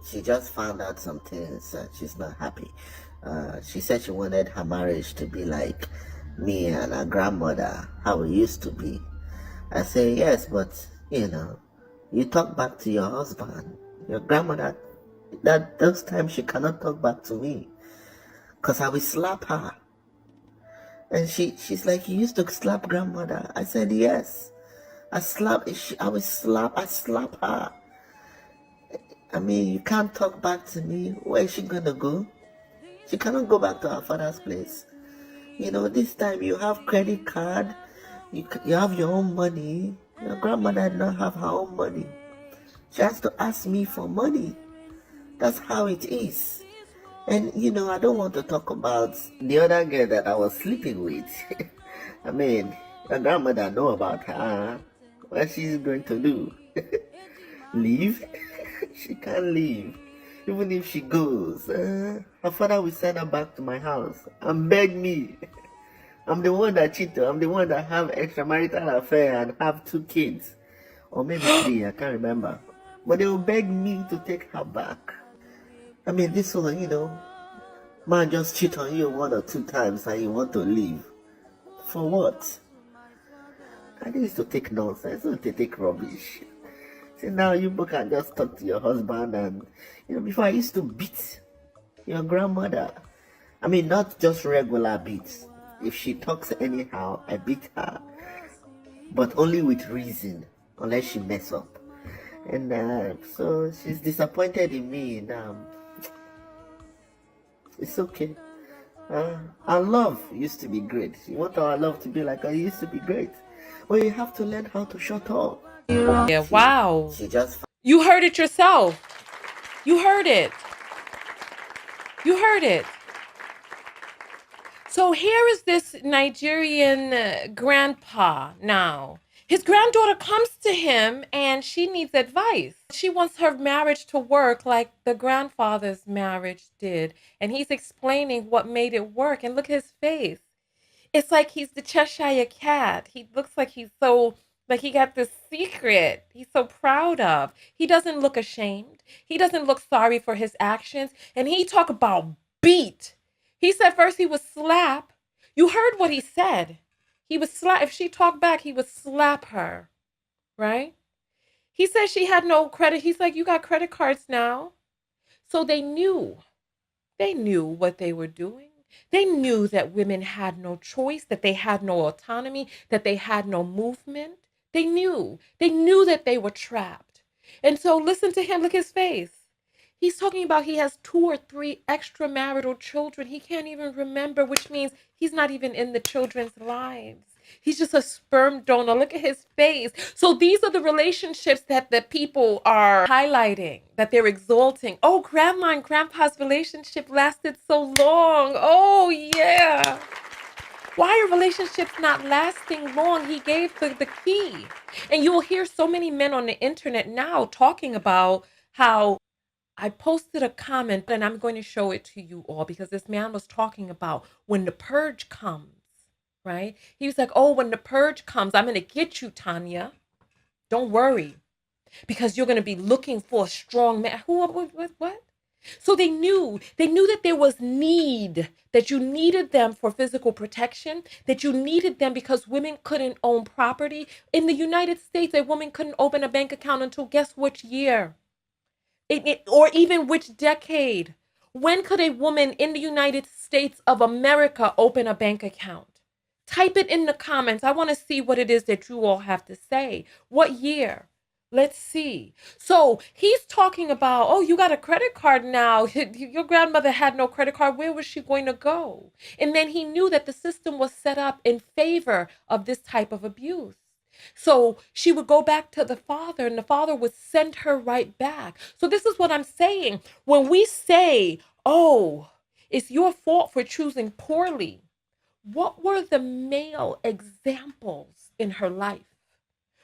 She just found out some things and she's not happy. She said she wanted her marriage to be like me and her grandmother, how it used to be. I say, yes, but you talk back to your husband. Your grandmother, that those times she cannot talk back to me because I will slap her. And she's like, you used to slap grandmother. I said, yes. I slap her. I mean, you can't talk back to me. Where is she gonna go? She cannot go back to her father's place. This time you have credit card, you have your own money. Your grandmother did not have her own money. She has to ask me for money. That's how it is. And I don't want to talk about the other girl that I was sleeping with. I mean, your grandmother know about her. What she's going to do? Leave? She can't leave. Even if she goes, her father will send her back to my house and beg me. I'm the one that cheated. I'm the one that have extramarital affair and have 2 kids. Or maybe 3, I can't remember. But they will beg me to take her back. I mean, this one, man just cheat on you 1 or 2 times and you want to leave. For what? I used to take nonsense, not to take rubbish. See, now you both can just talk to your husband and, before I used to beat your grandmother. I mean, not just regular beats. If she talks anyhow, I beat her. But only with reason, unless she mess up. And so she's disappointed in me. And it's okay. Our love used to be great. You want our love to be like it used to be great. Well, you have to learn how to shut up. Yeah, wow. She just You heard it yourself. You heard it. You heard it. So here is this Nigerian grandpa now. His granddaughter comes to him and she needs advice. She wants her marriage to work like the grandfather's marriage did. And he's explaining what made it work. And look at his face. It's like he's the Cheshire cat. He looks like he's so, like he got this secret he's so proud of. He doesn't look ashamed. He doesn't look sorry for his actions. And he talk about beat. He said first he would slap. You heard what he said. He would slap. If she talked back, he would slap her, right? He said she had no credit. He's like, you got credit cards now. So they knew. They knew what they were doing. They knew that women had no choice, that they had no autonomy, that they had no movement. They knew. They knew that they were trapped. And so listen to him, look at his face. He's talking about he has 2 or 3 extramarital children. He can't even remember, which means he's not even in the children's lives. He's just a sperm donor. Look at his face. So these are the relationships that the people are highlighting, that they're exalting. Oh, grandma and grandpa's relationship lasted so long. Oh, yeah. Why are relationships not lasting long? He gave the key. And you will hear so many men on the internet now talking about how I posted a comment and I'm going to show it to you all because this man was talking about when the purge comes, right? He was like, oh, when the purge comes, I'm going to get you, Tonya. Don't worry because you're going to be looking for a strong man. Who, what? So they knew that there was need, that you needed them for physical protection, that you needed them because women couldn't own property. In the United States, a woman couldn't open a bank account until guess which year? Or even which decade? When could a woman in the United States of America open a bank account? Type it in the comments. I want to see what it is that you all have to say. What year? Let's see. So he's talking about, oh, you got a credit card now. Your grandmother had no credit card. Where was she going to go? And then he knew that the system was set up in favor of this type of abuse. So she would go back to the father, and the father would send her right back. So this is what I'm saying. When we say, oh, it's your fault for choosing poorly, what were the male examples in her life?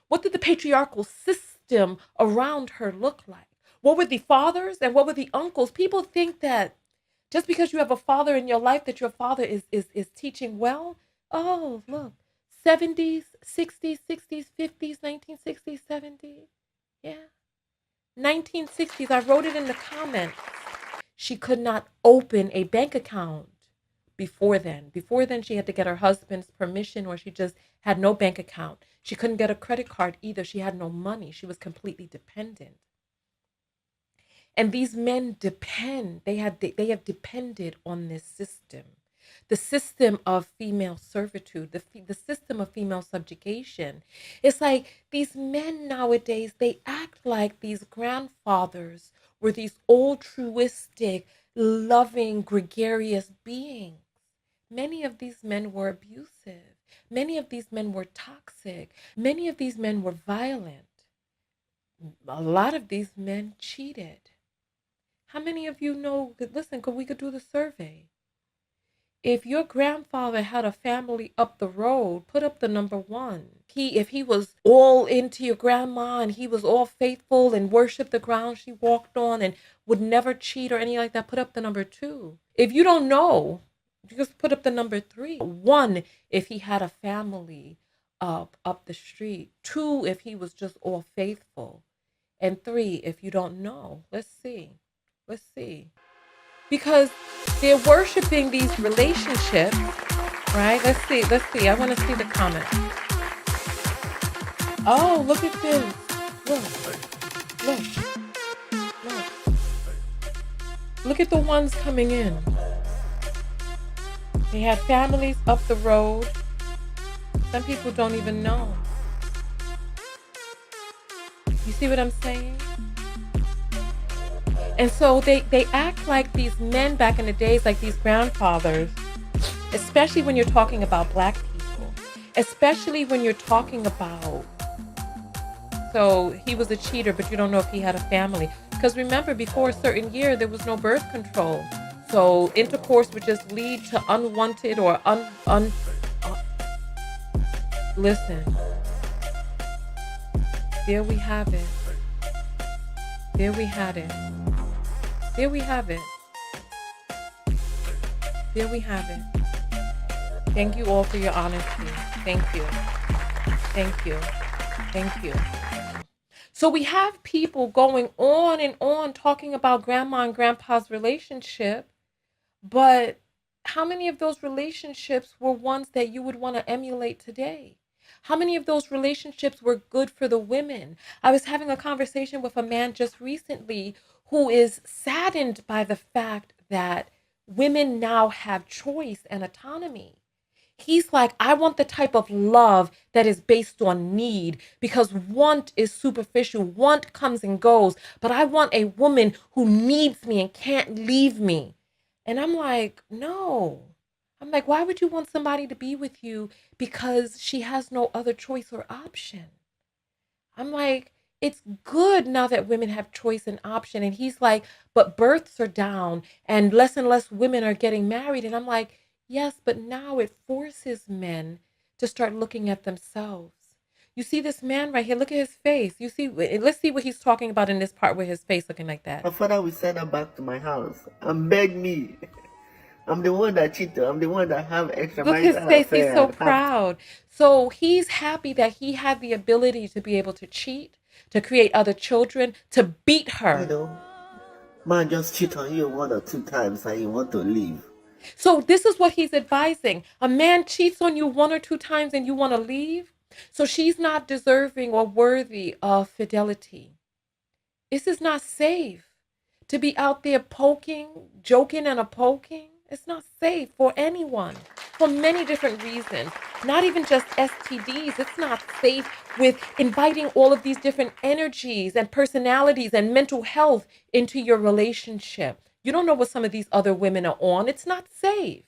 What did the patriarchal system around her look like? What were the fathers and what were the uncles? People think that just because you have a father in your life, that your father is teaching well. Oh, look, 70s, 60s, 60s, 50s, 1960s, 70s. Yeah. 1960s. I wrote it in the comments. She could not open a bank account before then. Before then, she had to get her husband's permission, or she just had no bank account. She couldn't get a credit card either. She had no money. She was completely dependent. And these men depend, they have depended on this system. The system of female servitude, the system of female subjugation. It's like these men nowadays, they act like these grandfathers were these altruistic, loving, gregarious beings. Many of these men were abusive. Many of these men were toxic. Many of these men were violent. A lot of these men cheated. How many of you know, listen, we could do the survey. If your grandfather had a family up the road, put up the number 1. If he was all into your grandma and he was all faithful and worshiped the ground she walked on and would never cheat or anything like that, put up the number 2. If you don't know, just put up the number 3. 1, if he had a family up the street. 2, if he was just all faithful. And 3, if you don't know. Let's see. Because they're worshiping these relationships, right? Let's see. I want to see the comments. Oh, look at this. Look at the ones coming in. They had families up the road. Some people don't even know. You see what I'm saying? And so they act like these men back in the days, like these grandfathers, especially when you're talking about Black people, especially when you're talking about, so he was a cheater, but you don't know if he had a family. Because remember, before a certain year, there was no birth control. So intercourse would just lead to unwanted or listen. There we have it. There we had it. There we have it. There we have it. Thank you all for your honesty. Thank you. Thank you. Thank you. So we have people going on and on talking about grandma and grandpa's relationship, but how many of those relationships were ones that you would want to emulate today? How many of those relationships were good for the women? I was having a conversation with a man just recently who is saddened by the fact that women now have choice and autonomy. He's like, I want the type of love that is based on need, because want is superficial. Want comes and goes, but I want a woman who needs me and can't leave me. And I'm like, no. I'm like, why would you want somebody to be with you because she has no other choice or option? I'm like, it's good now that women have choice and option. And he's like, but births are down and less women are getting married. And I'm like, yes, but now it forces men to start looking at themselves. You see this man right here, look at his face. You see, let's see what he's talking about in this part with his face looking like that. My father will send her back to my house and beg me. I'm the one that cheated. I'm the one that have extra. Look at his face, he's so proud. So he's happy that he had the ability to be able to cheat, to create other children, to beat her. You know, man just cheat on you 1 or 2 times and you want to leave. So this is what he's advising. A man cheats on you 1 or 2 times and you want to leave? So she's not deserving or worthy of fidelity. This is not safe. To be out there poking, joking and a poking, it's not safe for anyone for many different reasons. Not even just STDs. It's not safe with inviting all of these different energies and personalities and mental health into your relationship. You don't know what some of these other women are on. It's not safe.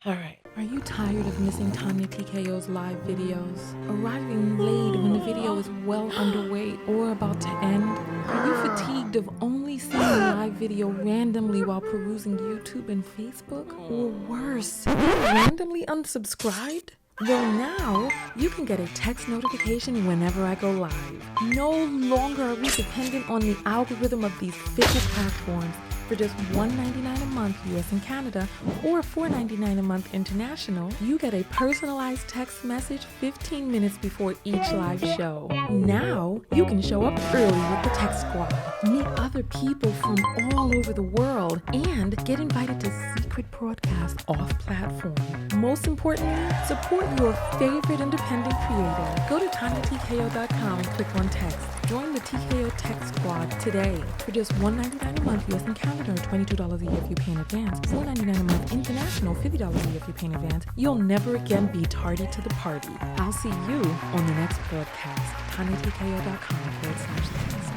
All right. Are you tired of missing Tonya TKO's live videos? Arriving late when the video is well underway or about to end? Are you fatigued of only seeing a live video randomly while perusing YouTube and Facebook? Or worse, randomly unsubscribed? Well, now you can get a text notification whenever I go live. No longer are we dependent on the algorithm of these fickle platforms. For just $1.99 a month US and Canada, or $4.99 a month international, you get a personalized text message 15 minutes before each live show. Now, you can show up early with the Text Squad, meet other people from all over the world, and get invited to secret broadcasts off-platform. Most importantly, support your favorite independent creator. Go to TonyaTKO.com and click on text. Join the TKO Text Squad today. For just $1.99 a month US and Canada, or $22 a year if you pay in advance, $4.99 a month international, $50 a year if you pay in advance, you'll never again be tardy to the party. I'll see you on the next broadcast. TonyaTKO.com/text.